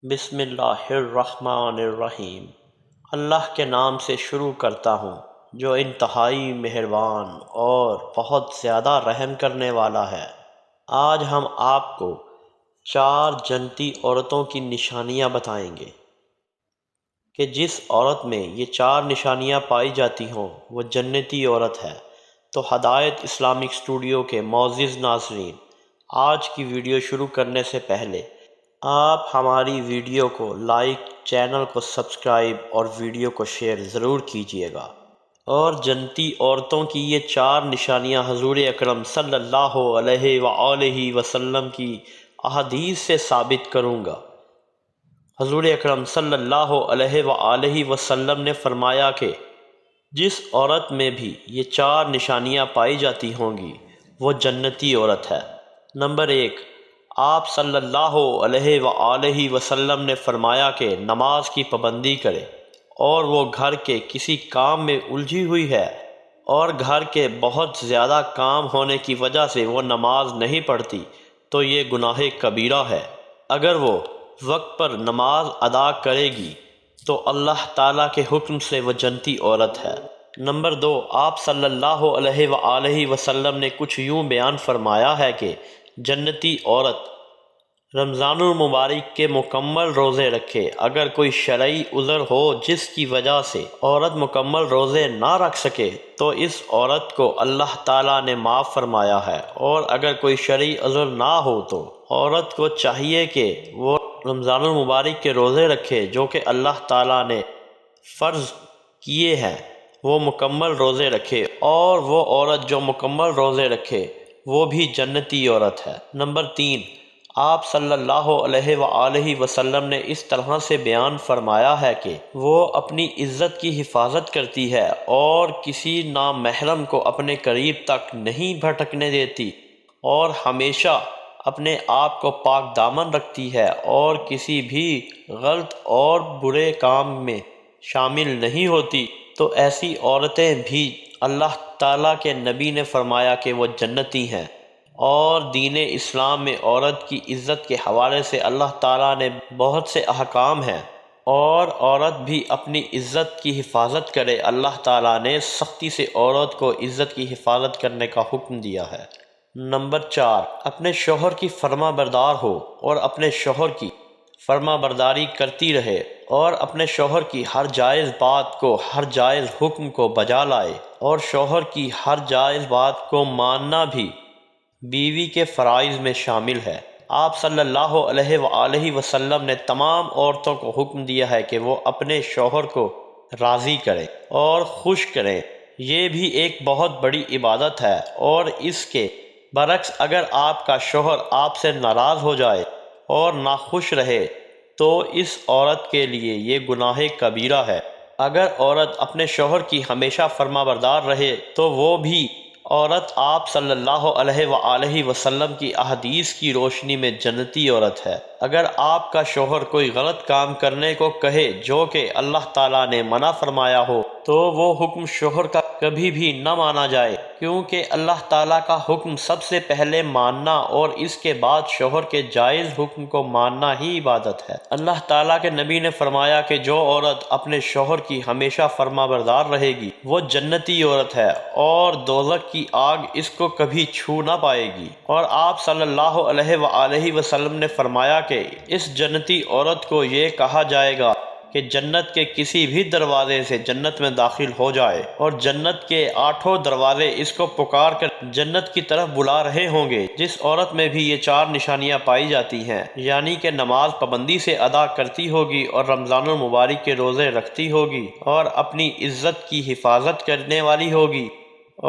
بسم اللہ الرحمن الرحیم۔ اللہ کے نام سے شروع کرتا ہوں جو انتہائی مہربان اور بہت زیادہ رحم کرنے والا ہے۔ آج ہم آپ کو 4 جنتی عورتوں کی نشانیاں بتائیں گے کہ جس عورت میں یہ 4 نشانیاں پائی جاتی ہوں وہ جنتی عورت ہے۔ تو ہدایت اسلامک اسٹوڈیو کے معزز ناظرین، آج کی ویڈیو شروع کرنے سے پہلے آپ ہماری ویڈیو کو لائک، چینل کو سبسکرائب اور ویڈیو کو شیئر ضرور کیجیے گا۔ اور جنتی عورتوں کی یہ 4 نشانیاں حضور اکرم صلی اللہ علیہ وآلہ وسلم کی احادیث سے ثابت کروں گا۔ حضور اکرم صلی اللہ علیہ وآلہ وسلم نے فرمایا کہ جس عورت میں بھی یہ 4 نشانیاں پائی جاتی ہوں گی وہ جنتی عورت ہے۔ نمبر 1، آپ صلی اللہ علیہ وآلہ وسلم نے فرمایا کہ نماز کی پابندی کرے اور وہ گھر کے کسی کام میں الجھی ہوئی ہے اور گھر کے بہت زیادہ کام ہونے کی وجہ سے وہ نماز نہیں پڑھتی تو یہ گناہ کبیرہ ہے۔ اگر وہ وقت پر نماز ادا کرے گی تو اللہ تعالیٰ کے حکم سے وہ جنتی عورت ہے۔ نمبر 2، آپ صلی اللہ علیہ وآلہ وسلم نے کچھ یوں بیان فرمایا ہے کہ جنتی عورت رمضان المبارک کے مکمل روزے رکھے۔ اگر کوئی شرعی عذر ہو جس کی وجہ سے عورت مکمل روزے نہ رکھ سکے تو اس عورت کو اللہ تعالیٰ نے معاف فرمایا ہے، اور اگر کوئی شرعی عذر نہ ہو تو عورت کو چاہیے کہ وہ رمضان المبارک کے روزے رکھے جو کہ اللہ تعالیٰ نے فرض کیے ہیں، وہ مکمل روزے رکھے، اور وہ عورت جو مکمل روزے رکھے وہ بھی جنتی عورت ہے۔ نمبر 3، آپ صلی اللہ علیہ وآلہ وسلم نے اس طرح سے بیان فرمایا ہے کہ وہ اپنی عزت کی حفاظت کرتی ہے اور کسی نامحرم کو اپنے قریب تک نہیں بھٹکنے دیتی، اور ہمیشہ اپنے آپ کو پاک دامن رکھتی ہے اور کسی بھی غلط اور برے کام میں شامل نہیں ہوتی، تو ایسی عورتیں بھی اللہ تعالیٰ کے نبی نے فرمایا کہ وہ جنتی ہیں۔ اور دین اسلام میں عورت کی عزت کے حوالے سے اللہ تعالیٰ نے بہت سے احکام ہیں، اور عورت بھی اپنی عزت کی حفاظت کرے۔ اللہ تعالیٰ نے سختی سے عورت کو عزت کی حفاظت کرنے کا حکم دیا ہے۔ نمبر 4، اپنے شوہر کی فرما بردار ہو اور اپنے شوہر کی فرما برداری کرتی رہے اور اپنے شوہر کی ہر جائز بات کو، ہر جائز حکم کو بجا لائے، اور شوہر کی ہر جائز بات کو ماننا بھی بیوی کے فرائض میں شامل ہے۔ آپ صلی اللہ علیہ وآلہ وسلم نے تمام عورتوں کو حکم دیا ہے کہ وہ اپنے شوہر کو راضی کریں اور خوش کریں۔ یہ بھی ایک بہت بڑی عبادت ہے، اور اس کے برعکس اگر آپ کا شوہر آپ سے ناراض ہو جائے اور ناخوش رہے تو اس عورت کے لیے یہ گناہ کبیرہ ہے۔ اگر عورت اپنے شوہر کی ہمیشہ فرما بردار رہے تو وہ بھی عورت آپ صلی اللہ علیہ وآلہ وسلم کی احادیث کی روشنی میں جنتی عورت ہے۔ اگر آپ کا شوہر کوئی غلط کام کرنے کو کہے جو کہ اللہ تعالیٰ نے منع فرمایا ہو تو وہ حکم شوہر کا کبھی بھی نہ مانا جائے، کیونکہ اللہ تعالیٰ کا حکم سب سے پہلے ماننا اور اس کے بعد شوہر کے جائز حکم کو ماننا ہی عبادت ہے۔ اللہ تعالیٰ کے نبی نے فرمایا کہ جو عورت اپنے شوہر کی ہمیشہ فرما بردار رہے گی وہ جنتی عورت ہے، اور دوزخ کی آگ اس کو کبھی چھو نہ پائے گی۔ اور آپ صلی اللہ علیہ وآلہ وسلم نے فرمایا کہ اس جنتی عورت کو یہ کہا جائے گا کہ جنت کے کسی بھی دروازے سے جنت میں داخل ہو جائے، اور جنت کے 8 دروازے اس کو پکار کر جنت کی طرف بلا رہے ہوں گے۔ جس عورت میں بھی یہ 4 نشانیاں پائی جاتی ہیں، یعنی کہ نماز پابندی سے ادا کرتی ہوگی اور رمضان المبارک کے روزے رکھتی ہوگی اور اپنی عزت کی حفاظت کرنے والی ہوگی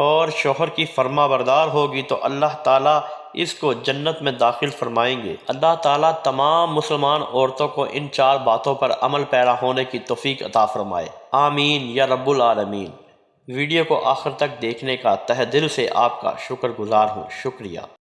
اور شوہر کی فرما بردار ہوگی، تو اللہ تعالیٰ اس کو جنت میں داخل فرمائیں گے۔ اللہ تعالیٰ تمام مسلمان عورتوں کو ان 4 باتوں پر عمل پیرا ہونے کی توفیق عطا فرمائے، آمین یا رب العالمین۔ ویڈیو کو آخر تک دیکھنے کا تہہ دل سے آپ کا شکر گزار ہوں، شکریہ۔